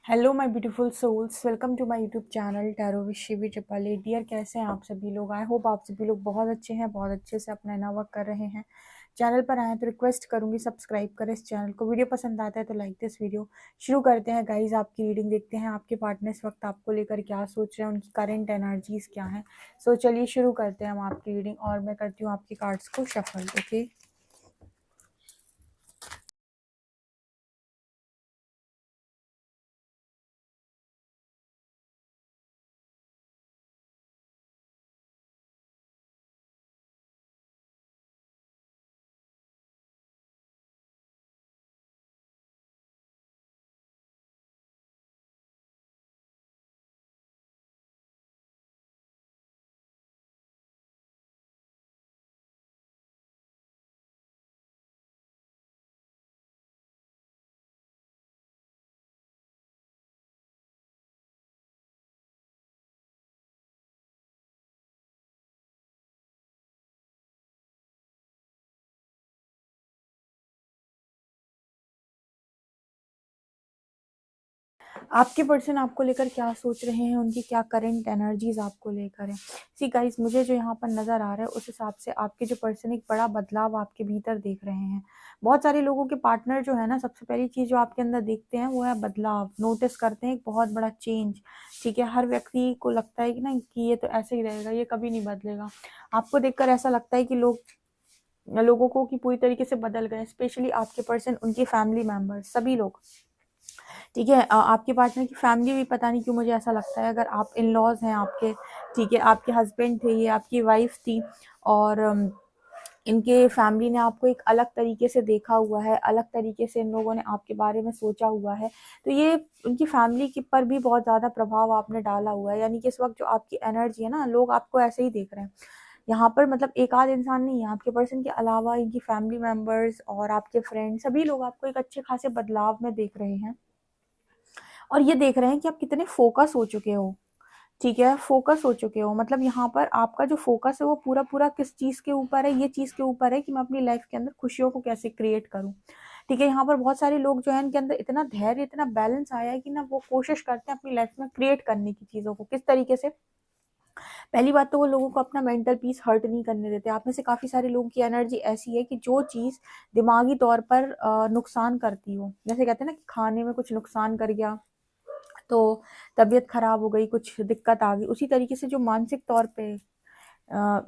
Hello my beautiful souls, welcome to my YouTube channel tarot with Shivi triple A. Dear, कैसे हैं आप सभी लोग? आई होप आप सभी लोग बहुत अच्छे हैं, बहुत अच्छे से अपना नया वर्क कर रहे हैं। चैनल पर आए तो रिक्वेस्ट करूंगी सब्सक्राइब करें इस चैनल को। वीडियो पसंद आता है तो लाइक दिस वीडियो। शुरू करते हैं गाइज आपकी रीडिंग, देखते हैं आपके पार्टनर इस वक्त आपको लेकर क्या सोच रहे हैं, उनकी करंट एनर्जीज क्या है। सो चलिए शुरू करते हैं हम आपकी रीडिंग, और मैं करती हूँ आपकी कार्ड्स को शफल। ओके, आपके पर्सन आपको लेकर क्या सोच रहे हैं, उनकी क्या करंट एनर्जीज आपको लेकर है। सी गाइस, मुझे जो यहाँ पर नजर आ रहा है उस हिसाब से आपके जो पर्सन एक बड़ा बदलाव आपके भीतर देख रहे हैं। बहुत सारे लोगों के पार्टनर जो है ना, सबसे पहली चीज जो आपके अंदर देखते हैं वो है बदलाव, नोटिस करते हैं एक बहुत बड़ा चेंज। ठीक है, हर व्यक्ति को लगता है कि ना कि ये तो ऐसे ही रहेगा, ये कभी नहीं बदलेगा। आपको देखकर ऐसा लगता है कि लोगों को कि पूरी तरीके से बदल गए, स्पेशली आपके पर्सन, उनकी फैमिली मेंबर्स, सभी लोग। ठीक है, आपके पार्टनर की फैमिली भी, पता नहीं क्यों मुझे ऐसा लगता है, अगर आप इन लॉज हैं आपके, ठीक है, आपके हस्बैंड थे, ये आपकी वाइफ थी, और इनके फैमिली ने आपको एक अलग तरीके से देखा हुआ है, अलग तरीके से इन लोगों ने आपके बारे में सोचा हुआ है। तो ये उनकी फैमिली के पर भी बहुत ज़्यादा प्रभाव आपने डाला हुआ है, यानी कि इस वक्त जो आपकी एनर्जी है ना, लोग आपको ऐसे ही देख रहे हैं यहाँ पर। मतलब एक आध इंसान नहीं है, आपके पर्सन के अलावा इनकी फैमिली मेंबर्स और आपके फ्रेंड, सभी लोग आपको एक अच्छे खासे बदलाव में देख रहे हैं, और ये देख रहे हैं कि आप कितने फोकस हो चुके हो। ठीक है, फोकस हो चुके हो, मतलब यहाँ पर आपका जो फोकस है वो पूरा पूरा किस चीज के ऊपर है, ये चीज के ऊपर है कि मैं अपनी लाइफ के अंदर खुशियों को कैसे क्रिएट करूं। ठीक है, यहाँ पर बहुत सारे लोग जो है, इनके अंदर इतना धैर्य, इतना बैलेंस आया है कि ना वो कोशिश करते हैं अपनी लाइफ में क्रिएट करने की चीजों को। किस तरीके से? पहली बात तो वो लोगों को अपना मेंटल पीस हर्ट नहीं करने देते। आप में से काफी सारे लोगों की एनर्जी ऐसी है कि जो चीज दिमागी तौर पर नुकसान करती हो, जैसे कहते हैं ना कि खाने में कुछ नुकसान कर गया तो तबीयत खराब हो गई, कुछ दिक्कत आ गई, उसी तरीके से जो मानसिक तौर पे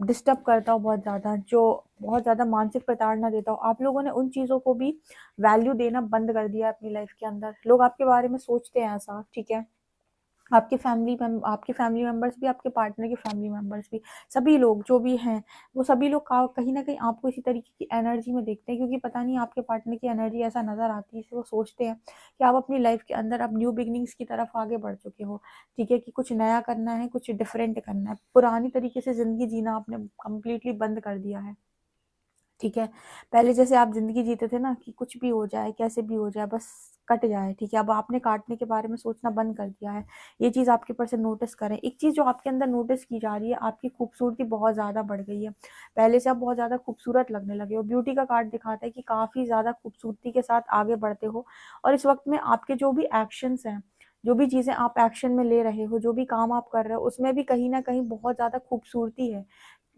डिस्टर्ब करता हो बहुत ज़्यादा, जो बहुत ज़्यादा मानसिक प्रताड़ना देता हो, आप लोगों ने उन चीज़ों को भी वैल्यू देना बंद कर दिया अपनी लाइफ के अंदर। लोग आपके बारे में सोचते हैं ऐसा, ठीक है, आपके फैमिली मेंबर्स भी, आपके पार्टनर के फैमिली मेंबर्स भी, सभी लोग जो भी हैं, वो सभी लोग कहीं ना कहीं आपको इसी तरीके की एनर्जी में देखते हैं, क्योंकि पता नहीं आपके पार्टनर की एनर्जी ऐसा नजर आती है, इसलिए वो सोचते हैं कि आप अपनी लाइफ के अंदर अब न्यू बिगनिंग्स की तरफ आगे बढ़ चुके हो। ठीक है, कि कुछ नया करना है, कुछ डिफरेंट करना है, पुरानी तरीके से जिंदगी जीना आपने कम्प्लीटली बंद कर दिया है। ठीक है, पहले जैसे आप ज़िंदगी जीते थे ना कि कुछ भी हो जाए, कैसे भी हो जाए, बस कट जाए। ठीक है, अब आपने काटने के बारे में सोचना बंद कर दिया है। ये चीज़ आपके पर्सन नोटिस करें। एक चीज़ जो आपके अंदर नोटिस की जा रही है, आपकी खूबसूरती बहुत ज़्यादा बढ़ गई है। पहले से आप बहुत ज़्यादा खूबसूरत लगने लगे हो। ब्यूटी का कार्ड दिखाता है कि काफ़ी ज़्यादा खूबसूरती के साथ आगे बढ़ते हो, और इस वक्त में आपके जो भी एक्शंस हैं, जो भी चीज़ें आप एक्शन में ले रहे हो, जो भी काम आप कर रहे हो, उसमें भी कहीं ना कहीं बहुत ज़्यादा खूबसूरती है।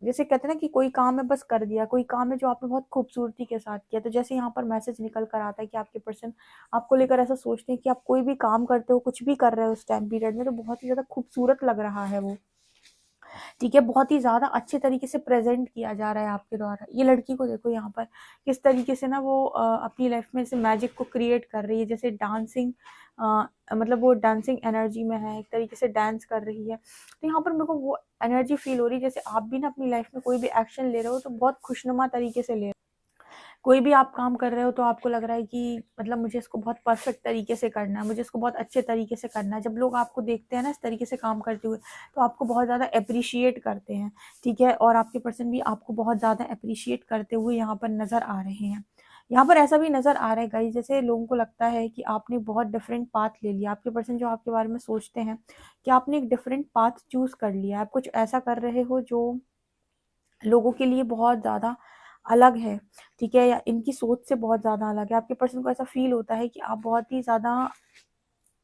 जैसे कहते हैं ना कि कोई काम है बस कर दिया, कोई काम है जो आपने बहुत खूबसूरती के साथ किया। तो जैसे यहाँ पर मैसेज निकल कर आता है कि आपके पर्सन आपको लेकर ऐसा सोचते हैं कि आप कोई भी काम करते हो, कुछ भी कर रहे हो उस टाइम पीरियड में, तो बहुत ही ज्यादा खूबसूरत लग रहा है वो। ठीक है, बहुत ही ज्यादा अच्छे तरीके से प्रेजेंट किया जा रहा है आपके द्वारा। ये लड़की को देखो यहाँ पर किस तरीके से ना वो अपनी लाइफ में जैसे मैजिक को क्रिएट कर रही है, जैसे डांसिंग, मतलब वो डांसिंग एनर्जी में है, एक तरीके से डांस कर रही है। तो यहाँ पर मेरे को वो एनर्जी फील हो रही है जैसे आप भी ना अपनी लाइफ में कोई भी एक्शन ले रहे हो तो बहुत खुशनुमा तरीके से ले रहे हो। कोई भी आप काम कर रहे हो तो आपको लग रहा है कि मतलब मुझे इसको बहुत परफेक्ट तरीके से करना है, मुझे इसको बहुत अच्छे तरीके से करना है। जब लोग आपको देखते हैं ना इस तरीके से काम करते हुए, तो आपको बहुत ज़्यादा अप्रिशिएट करते हैं। ठीक है, और आपके पर्सन भी आपको बहुत ज़्यादा अप्रिशिएट करते हुए यहाँ पर नज़र आ रहे हैं। यहाँ पर ऐसा भी नज़र आ रहा है गाइस, जैसे लोगों को लगता है कि आपने बहुत डिफरेंट पाथ ले लिया। आपके पर्सन जो आपके बारे में सोचते हैं कि आपने एक डिफरेंट पाथ चूज कर लिया, आप कुछ ऐसा कर रहे हो जो लोगों के लिए बहुत ज़्यादा अलग है। ठीक है, या इनकी सोच से बहुत ज़्यादा अलग है। आपके पर्सन को ऐसा फील होता है कि आप बहुत ही ज़्यादा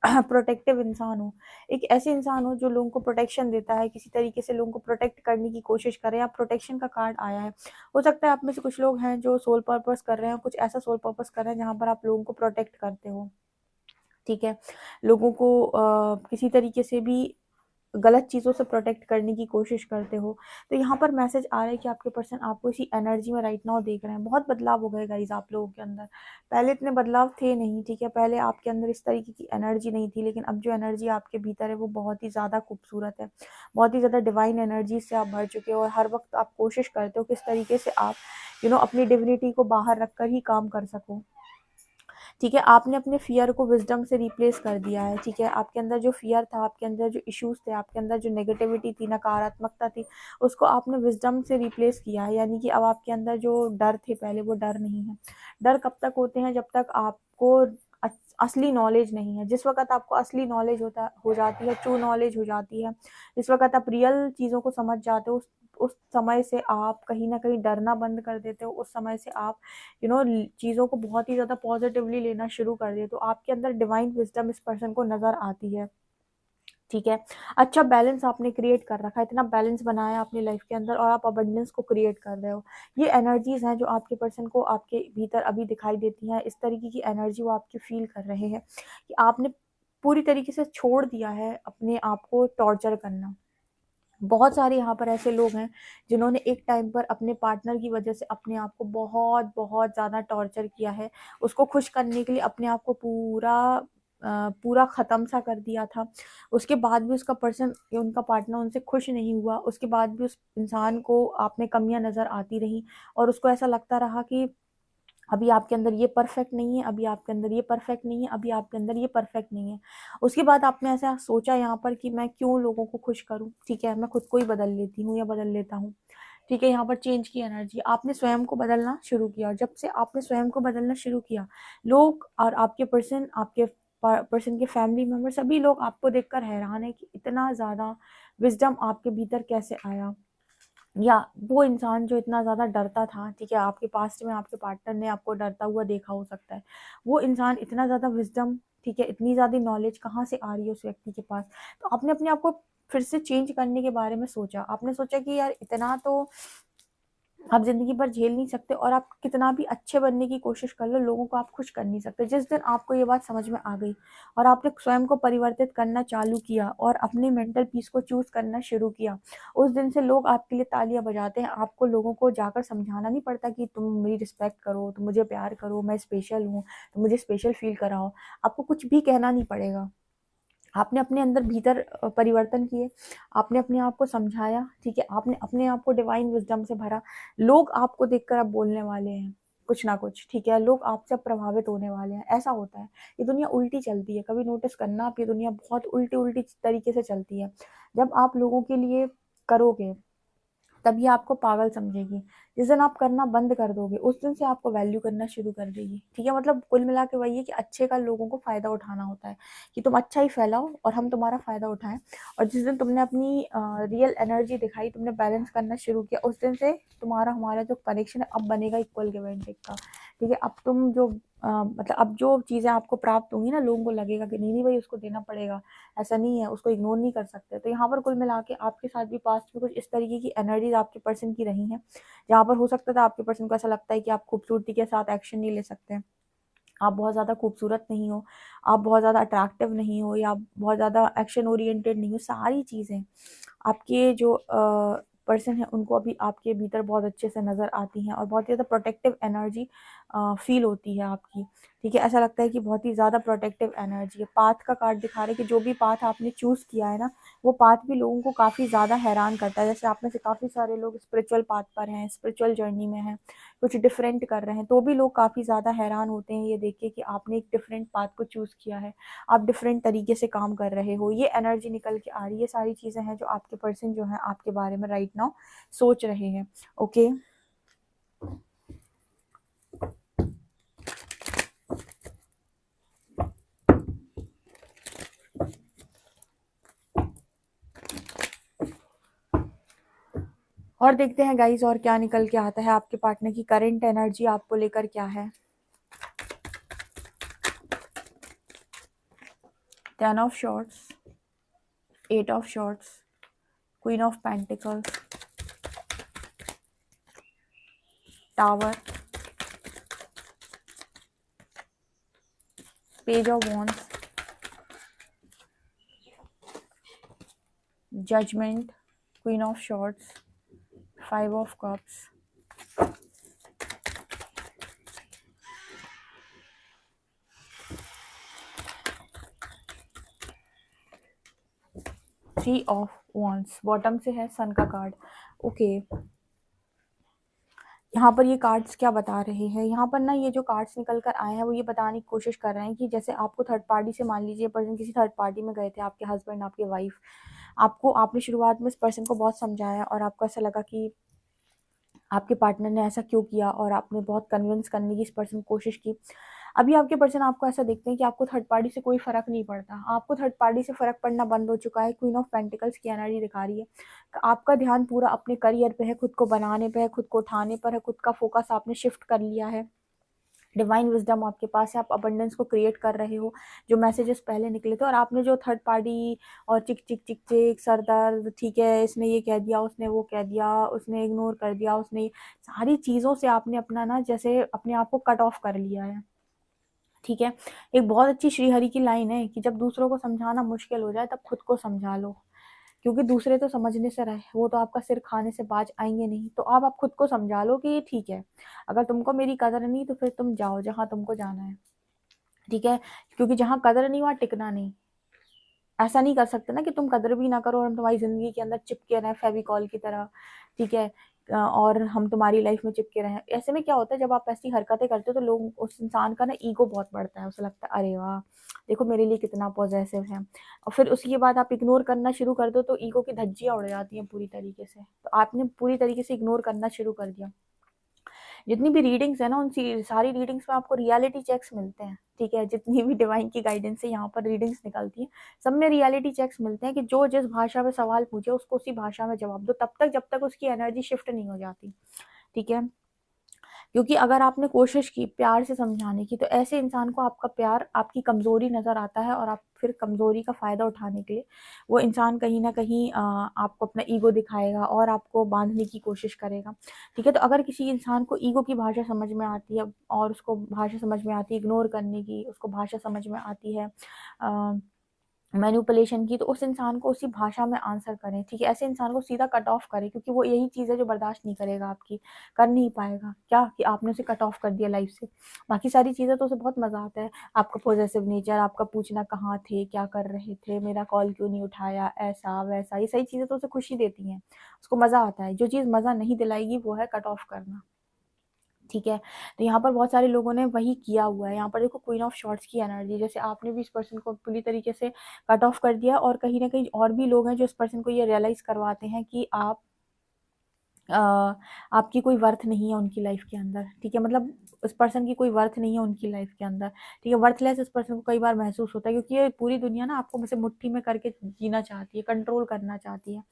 प्रोटेक्टिव इंसान हो, एक ऐसे इंसान हो जो लोगों को प्रोटेक्शन देता है, किसी तरीके से लोगों को प्रोटेक्ट करने की कोशिश करे, या प्रोटेक्शन का कार्ड आया है। हो सकता है आप में से कुछ लोग हैं जो सोल पर्पस कर रहे हैं, कुछ ऐसा सोल पर्पस कर रहे हैं जहाँ पर आप लोगों को प्रोटेक्ट करते हो, ठीक है। लोगों को किसी तरीके से भी गलत चीज़ों से प्रोटेक्ट करने की कोशिश करते हो। तो यहाँ पर मैसेज आ रहा है कि आपके पर्सन आपको इसी एनर्जी में राइट नाउ देख रहे हैं। बहुत बदलाव हो गए गाइस आप लोगों के अंदर। पहले इतने बदलाव थे नहीं, ठीक है। पहले आपके अंदर इस तरीके की एनर्जी नहीं थी, लेकिन अब जो एनर्जी आपके भीतर है वो बहुत ही ज़्यादा खूबसूरत है। बहुत ही ज़्यादा डिवाइन एनर्जी से आप भर चुके हो, और हर वक्त आप कोशिश करते हो किस तरीके से आप अपनी डिविनिटी को बाहर रखकर ही काम कर सको, ठीक है। आपने अपने फियर को विजडम से रिप्लेस कर दिया है, ठीक है। आपके अंदर जो फियर था, आपके अंदर जो इश्यूज थे, आपके अंदर जो नेगेटिविटी थी, नकारात्मकता थी, उसको आपने विजडम से रिप्लेस किया है। यानी कि अब आपके अंदर जो डर थे पहले, वो डर नहीं है। डर कब तक होते हैं? जब तक आपको असली नॉलेज नहीं है। जिस वक्त आपको असली नॉलेज हो जाती है, ट्रू नॉलेज हो जाती है, जिस वक्त आप रियल चीज़ों को समझ जाते हो, उस समय से आप कहीं ना कहीं डरना बंद कर देते हो। उस समय से आप चीज़ों को बहुत ही ज़्यादा पॉजिटिवली लेना शुरू कर दिए। तो आपके अंदर डिवाइन विजडम इस पर्सन को नज़र आती है, ठीक है। अच्छा बैलेंस आपने क्रिएट कर रखा है, इतना बैलेंस बनाया अपनी लाइफ के अंदर, और आप अबंडेंस को क्रिएट कर रहे हो। ये एनर्जीज हैं जो आपके पर्सन को आपके भीतर अभी दिखाई देती हैं। इस तरीके की एनर्जी वो आपकी फील कर रहे हैं कि आपने पूरी तरीके से छोड़ दिया है अपने आप को टॉर्चर करना। बहुत सारे यहाँ पर ऐसे लोग हैं जिन्होंने एक टाइम पर अपने पार्टनर की वजह से अपने आप को बहुत बहुत ज़्यादा टॉर्चर किया है। उसको खुश करने के लिए अपने आप को पूरा ख़त्म सा कर दिया था। उसके बाद भी उसका पर्सन, उनका पार्टनर उनसे खुश नहीं हुआ। उसके बाद भी उस इंसान को आप में कमियां नज़र आती रही, और उसको ऐसा लगता रहा कि अभी आपके अंदर ये परफेक्ट नहीं है, अभी आपके अंदर ये परफेक्ट नहीं है, अभी आपके अंदर ये परफेक्ट नहीं है। उसके बाद आपने ऐसा सोचा यहाँ पर कि मैं क्यों लोगों को खुश करूँ, ठीक है, मैं खुद को ही बदल लेती हूँ या बदल लेता हूँ, ठीक है। यहाँ पर चेंज की एनर्जी, आपने स्वयं को बदलना शुरू किया, और जब से आपने स्वयं को बदलना शुरू किया, लोग और आपके पर्सन, आपके पर्सन के फैमिली मेम्बर, सभी लोग आपको देखकर हैरान है कि इतना ज़्यादा विजडम आपके भीतर कैसे आया। या वो इंसान जो इतना ज़्यादा डरता था, ठीक है, आपके पास्ट में आपके पार्टनर ने आपको डरता हुआ देखा हो सकता है, वो इंसान इतना ज़्यादा विजडम, ठीक है, इतनी ज़्यादा नॉलेज कहाँ से आ रही है उस व्यक्ति के पास। तो आपने अपने आप को फिर से चेंज करने के बारे में सोचा। आपने सोचा कि यार इतना तो आप ज़िंदगी भर झेल नहीं सकते, और आप कितना भी अच्छे बनने की कोशिश कर लो, लोगों को आप खुश कर नहीं सकते। जिस दिन आपको ये बात समझ में आ गई और आपने स्वयं को परिवर्तित करना चालू किया और अपने मेंटल पीस को चूज़ करना शुरू किया, उस दिन से लोग आपके लिए तालियां बजाते हैं। आपको लोगों को जाकर समझाना नहीं पड़ता कि तुम मेरी रिस्पेक्ट करो, तुम मुझे प्यार करो, मैं स्पेशल हूँ, तुम मुझे स्पेशल फील कराओ। आपको कुछ भी कहना नहीं पड़ेगा। आपने अपने अंदर भीतर परिवर्तन किए, आपने अपने आप को समझाया, ठीक है, आपने अपने आप को डिवाइन विजडम से भरा। लोग आपको देखकर अब बोलने वाले हैं कुछ ना कुछ, ठीक है, लोग आपसे प्रभावित होने वाले हैं। ऐसा होता है, ये दुनिया उल्टी चलती है। कभी नोटिस करना आप, ये दुनिया बहुत उल्टी उल्टी तरीके से चलती है। जब आप लोगों के लिए करोगे तभी आपको पागल समझेगी। जिस दिन आप करना बंद कर दोगे, उस दिन से आपको वैल्यू करना शुरू कर देगी, ठीक है। मतलब कुल मिला के वही है कि अच्छे का लोगों को फ़ायदा उठाना होता है, कि तुम अच्छा ही फैलाओ और हम तुम्हारा फ़ायदा उठाएं। और जिस दिन तुमने अपनी रियल एनर्जी दिखाई, तुमने बैलेंस करना शुरू किया, उस दिन से तुम्हारा हमारा जो कनेक्शन है अब बनेगा इक्वल गिव एंड टेक का, ठीक है। अब तुम जो मतलब अब जो चीज़ें आपको प्राप्त होंगी ना, लोगों को लगेगा कि नहीं नहीं भाई उसको देना पड़ेगा, ऐसा नहीं है, उसको इग्नोर नहीं कर सकते। तो यहाँ पर कुल मिला के आपके साथ भी पास्ट में कुछ इस तरीके की एनर्जीज आपके पर्सन की रही हैं, जहाँ पर हो सकता था आपके पर्सन को ऐसा लगता है कि आप खूबसूरती के साथ एक्शन नहीं ले सकते, आप बहुत ज़्यादा खूबसूरत नहीं हो, आप बहुत ज़्यादा अट्रैक्टिव नहीं हो, या आप बहुत ज़्यादा एक्शन ओरिएंटेड नहीं हो। सारी चीज़ें आपके जो पर्सन है उनको अभी आपके भीतर बहुत अच्छे से नज़र आती हैं, और बहुत ही ज़्यादा प्रोटेक्टिव एनर्जी फील होती है आपकी, ठीक है। ऐसा लगता है कि बहुत ही ज़्यादा प्रोटेक्टिव एनर्जी है। पाथ का कार्ड दिखा रहे हैं कि जो भी पाथ आपने चूज़ किया है ना, वो पाथ भी लोगों को काफ़ी ज़्यादा हैरान करता है। जैसे आप में से काफ़ी सारे लोग स्पिरिचुअल पाथ पर हैं, स्पिरिचुअल जर्नी में हैं, कुछ डिफरेंट कर रहे हैं, तो भी लोग काफ़ी ज़्यादा हैरान होते हैं ये देख के कि आपने एक डिफरेंट पाथ को चूज़ किया है, आप डिफरेंट तरीके से काम कर रहे हो। ये एनर्जी निकल के आ रही है। सारी चीज़ें हैं जो आपके पर्सन जो है आपके बारे में राइट नाउ सोच रहे हैं, ओके। और देखते हैं गाइस और क्या निकल के आता है। आपके पार्टनर की करंट एनर्जी आपको लेकर क्या है। 10 of Swords, 8 of Swords, Queen of Pentacles, Tower, Page of Wands, Judgment, Queen of Swords, 5 of Cups, Three of Wands, bottom से है सन का कार्ड। ओके, यहाँ पर ये कार्ड्स क्या बता रहे हैं, यहाँ पर ना ये जो कार्ड्स निकल कर आए हैं वो ये बताने की कोशिश कर रहे हैं कि जैसे आपको थर्ड पार्टी से, मान लीजिए पर्सन किसी थर्ड पार्टी में गए थे, आपके हस्बैंड, आपके वाइफ, आपने शुरुआत में इस पर्सन को बहुत समझाया और आपको ऐसा लगा कि आपके पार्टनर ने ऐसा क्यों किया, और आपने बहुत कन्विंस करने की इस पर्सन को कोशिश की। अभी आपके पर्सन आपको ऐसा देखते हैं कि आपको थर्ड पार्टी से कोई फर्क नहीं पड़ता, आपको थर्ड पार्टी से फर्क पड़ना बंद हो चुका है। क्वीन ऑफ पेंटिकल्स की एनर्जी दिखा रही है, आपका ध्यान पूरा अपने करियर पे है, खुद को बनाने पे है, खुद को उठाने पर है, खुद का फोकस आपने शिफ्ट कर लिया है। डिवाइन विजडम आपके पास है, आप अबंडेंस को क्रिएट कर रहे हो। जो मैसेजेस पहले निकले थे, और आपने जो थर्ड पार्टी और चिक चिक चिक चिक, सर दर्द, ठीक है, इसने ये कह दिया, उसने वो कह दिया, उसने इग्नोर कर दिया, उसने सारी चीज़ों से आपने अपना ना जैसे अपने आप को कट ऑफ कर लिया है। ठीक है, एक बहुत अच्छी श्रीहरि की लाइन है कि जब दूसरों को समझाना मुश्किल हो जाए तब खुद को समझा लो, क्योंकि दूसरे तो समझने से रहे, वो तो आपका सिर खाने से बाज आएंगे नहीं। तो आप खुद को समझा लो कि ये ठीक है, अगर तुमको मेरी कदर नहीं तो फिर तुम जाओ जहाँ तुमको जाना है। ठीक है, क्योंकि जहाँ कदर नहीं वहाँ टिकना नहीं। ऐसा नहीं कर सकते ना कि तुम कदर भी ना करो और हम तुम्हारी जिंदगी के अंदर चिपके रहें फेविकॉल की तरह। ठीक है, और हम तुम्हारी लाइफ में चिपके रहें। ऐसे में क्या होता है, जब आप ऐसी हरकतें करते हो तो लोग, उस इंसान का ना ईगो बहुत बढ़ता है, उसे लगता है अरे वाह देखो मेरे लिए कितना पॉजेसिव है, और फिर उसके बाद आप इग्नोर करना शुरू कर दो तो ईगो की धज्जियां उड़ जाती हैं पूरी तरीके से। तो आपने पूरी तरीके से इग्नोर करना शुरू कर दिया। जितनी भी रीडिंग्स है ना, उन सारी रीडिंग्स में आपको रियलिटी चेक्स मिलते हैं। ठीक है, जितनी भी डिवाइन की गाइडेंस से यहाँ पर रीडिंग्स निकलती हैं, सब में रियलिटी चेक्स मिलते हैं कि जो जिस भाषा में सवाल पूछे उसको उसी भाषा में जवाब दो, तब तक जब तक उसकी एनर्जी शिफ्ट नहीं हो जाती। ठीक है, क्योंकि अगर आपने कोशिश की प्यार से समझाने की, तो ऐसे इंसान को आपका प्यार आपकी कमज़ोरी नज़र आता है, और आप फिर कमज़ोरी का फ़ायदा उठाने के लिए वो इंसान कहीं न कहीं आपको अपना ईगो दिखाएगा और आपको बांधने की कोशिश करेगा। ठीक है, तो अगर किसी इंसान को ईगो की भाषा समझ में आती है, और उसको भाषा समझ में आती है इग्नोर करने की, उसको भाषा समझ में आती है मैनिपुलेशन की, तो उस इंसान को उसी भाषा में आंसर करें। ठीक है, ऐसे इंसान को सीधा कट ऑफ करें, क्योंकि वो यही चीज़ है जो बर्दाश्त नहीं करेगा आपकी, कर नहीं पाएगा। क्या कि आपने उसे कट ऑफ कर दिया लाइफ से, बाकी सारी चीज़ें तो उसे बहुत मज़ा आता है। आपका पॉजेसिव नेचर, आपका पूछना कहाँ थे, क्या कर रहे थे, मेरा कॉल क्यों नहीं उठाया, ऐसा वैसा, ये सही चीज़ें तो उसे खुशी देती हैं, उसको मज़ा आता है। जो चीज़ मज़ा नहीं दिलाएगी वो है कट ऑफ करना। ठीक है, तो यहाँ पर बहुत सारे लोगों ने वही किया हुआ है। यहाँ पर देखो क्वीन ऑफ शॉर्ट्स की एनर्जी, जैसे आपने भी इस पर्सन को पूरी तरीके से कट ऑफ कर दिया, और कहीं ना कहीं और भी लोग हैं जो इस पर्सन को ये रियलाइज करवाते हैं कि अ, आपकी कोई वर्थ नहीं है उनकी लाइफ के अंदर। ठीक है, मतलब उस पर्सन की कोई वर्थ नहीं है उनकी लाइफ के अंदर। ठीक है, वर्थलेस इस पर्सन को कई बार महसूस होता है, क्योंकि ये पूरी दुनिया ना आपको वैसे मुट्ठी में करके जीना चाहती है, कंट्रोल करना चाहती है।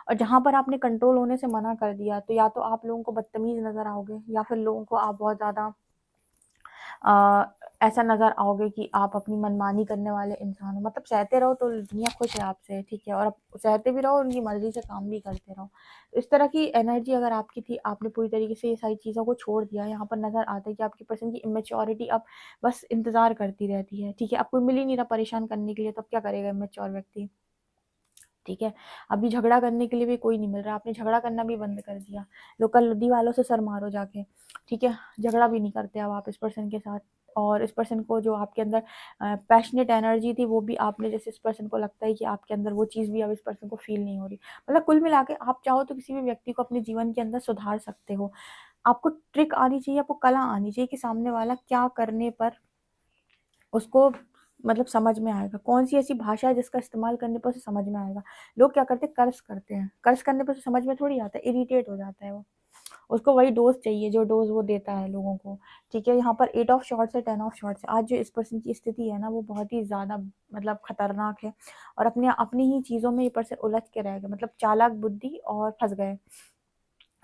और जहाँ पर आपने कंट्रोल होने से मना कर दिया, तो या तो आप लोगों को बदतमीज नजर आओगे, या फिर लोगों को आप बहुत ज़्यादा ऐसा नज़र आओगे कि आप अपनी मनमानी करने वाले इंसान हो। मतलब सहते रहो तो दुनिया खुश है आपसे। ठीक है, और आप सहते भी रहो, उनकी मर्जी से काम भी करते रहो। इस तरह की एनर्जी अगर आपकी थी, आपने पूरी तरीके से ये सारी चीज़ों को छोड़ दिया। यहाँ पर नज़र आता है कि आपकी पर्सन की इमेच्योरिटी अब बस इंतज़ार करती रहती है। ठीक है, अब कोई मिल ही नहीं रहा परेशान करने के लिए, तब क्या करेगा इमेच्योर व्यक्ति। ठीक है, अभी झगड़ा करने के लिए भी कोई नहीं मिल रहा, आपने झगड़ा करना भी बंद कर दिया। लोकल लद्दी वालों से सर मारो जाके। ठीक है, झगड़ा भी नहीं करते अब आप इस पर्सन के साथ। और इस पर्सन को जो आपके अंदर पैशनेट एनर्जी थी, वो भी आपने, जैसे इस पर्सन को लगता है कि आपके अंदर वो चीज़ भी अब इस पर्सन को फील नहीं हो रही। मतलब कुल मिला के आप चाहो तो किसी भी व्यक्ति को अपने जीवन के अंदर सुधार सकते हो। आपको ट्रिक आनी चाहिए, आपको कला आनी चाहिए कि सामने वाला क्या करने पर उसको मतलब समझ में आएगा, कौन सी ऐसी भाषा है जिसका इस्तेमाल करने पर उसे समझ में आएगा। लोग क्या करते हैं, कर्स करते हैं, कर्स करने पर उसे समझ में थोड़ी आता है, इरिटेट हो जाता है वो। उसको वही डोज चाहिए जो डोज वो देता है लोगों को। ठीक है, यहाँ पर 8 ऑफ शॉर्ट्स है, 10 ऑफ शॉर्ट्स है। आज जो इस पर्सन की स्थिति है ना, वो बहुत ही ज़्यादा मतलब खतरनाक है, और अपनी ही चीज़ों में ये पर्सन उलझ के रह गए, मतलब चालाक बुद्धि और फंस गए।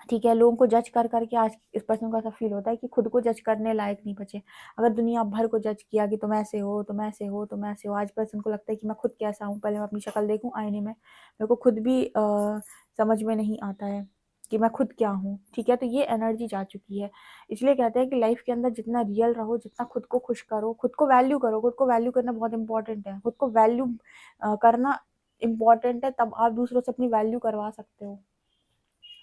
ठीक है, लोगों को जज कर करके आज इस पर्सन को ऐसा फील होता है कि खुद को जज करने लायक नहीं बचे। अगर दुनिया भर को जज किया कि तुम ऐसे हो, तुम ऐसे हो, तुम ऐसे हो, आज पर्सन को लगता है कि मैं खुद कैसा हूँ, पहले मैं अपनी शक्ल देखूँ आईने में, मेरे को खुद भी समझ में नहीं आता है कि मैं खुद क्या हूँ। ठीक है, तो ये एनर्जी जा चुकी है। इसलिए कहते हैं कि लाइफ के अंदर जितना रियल रहो, जितना खुद को खुश करो, खुद को वैल्यू करो। खुद को वैल्यू करना बहुत इंपॉर्टेंट है। खुद को वैल्यू करना इम्पॉर्टेंट है, तब आप दूसरों से अपनी वैल्यू करवा सकते हो।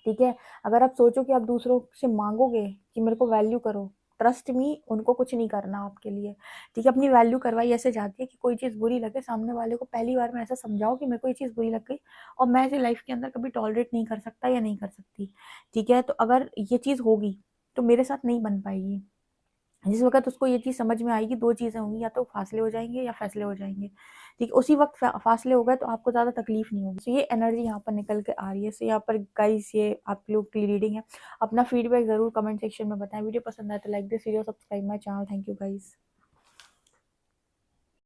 ठीक है, अगर आप सोचो कि आप दूसरों से मांगोगे कि मेरे को वैल्यू करो, ट्रस्ट मी, उनको कुछ नहीं करना आपके लिए। ठीक है, अपनी वैल्यू करवाई ऐसे जाती है कि कोई चीज़ बुरी लगे, सामने वाले को पहली बार में ऐसा समझाओ कि मेरे को ये चीज़ बुरी लग गई और मैं इसे लाइफ के अंदर कभी टॉलरेट नहीं कर सकता या नहीं कर सकती। ठीक है, तो अगर ये चीज़ होगी तो मेरे साथ नहीं बन पाएगी। जिस वक़्त उसको ये चीज़ समझ में आएगी, 2 चीज़ें होंगी, या तो फासले हो जाएँगे या फैसले हो जाएँगे। ठीक है, उसी वक़्त फासले हो गए तो आपको ज़्यादा तकलीफ़ नहीं होगी। तो ये एनर्जी यहाँ पर निकल के आ रही है। सो यहाँ पर गाइज़ ये आप लोग की रीडिंग है। अपना फीडबैक ज़रूर कमेंट सेक्शन में बताएँ। वीडियो पसंद आए तो like this video, subscribe my channel. Thank you guys.